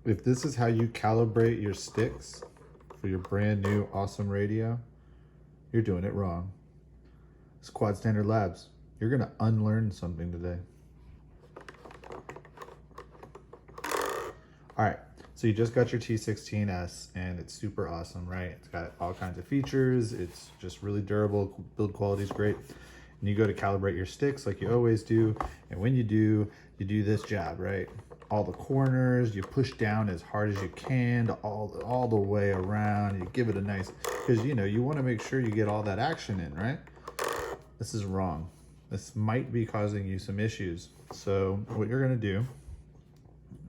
If this is how you calibrate your sticks for your brand new awesome radio, you're doing it wrong. It's Quad Standard Labs. You're gonna unlearn something today. All right, so you just got your T16S and it's super awesome, right? It's got all kinds of features. It's just really durable, build quality is great. And you go to calibrate your sticks like you always do. And when you do this job, right? All the corners, you push down as hard as you can, all the way around. You give it a nice, because you want to make sure you get all that action in, right? This is wrong. This might be causing you some issues. So what you're gonna do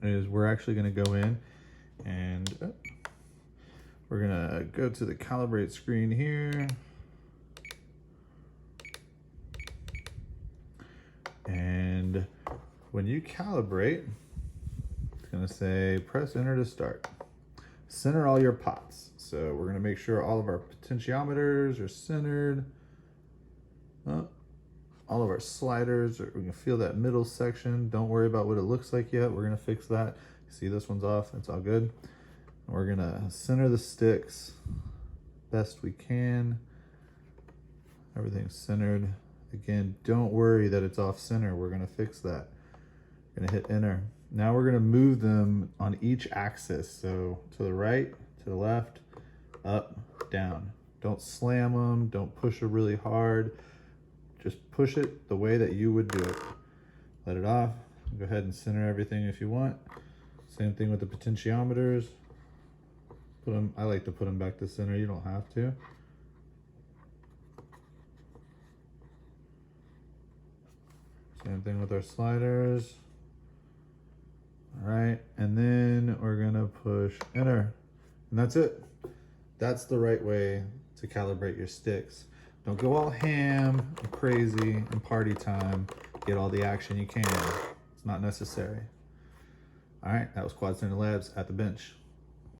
is we're actually gonna go in and we're gonna go to the Calibrate screen here. And when you calibrate, it's gonna say press enter to start. Center all your pots. So we're gonna make sure all of our potentiometers are centered. All of our sliders, we can feel that middle section. Don't worry about what it looks like yet. We're gonna fix that. See, this one's off, it's all good. And we're gonna center the sticks best we can. Everything's centered. Again, don't worry that it's off center. We're gonna fix that. We're gonna hit enter. Now we're gonna move them on each axis. So to the right, to the left, up, down. Don't slam them, don't push it really hard. Just push it the way that you would do it. Let it off. Go ahead and center everything if you want. Same thing with the potentiometers. Put them, I like to put them back to center. You don't have to. Same thing with our sliders. All right, and then we're gonna push enter. And that's it. That's the right way to calibrate your sticks. Don't go all ham and crazy and party time. Get all the action you can. It's not necessary. All right, that was Quad Standard Labs at the bench.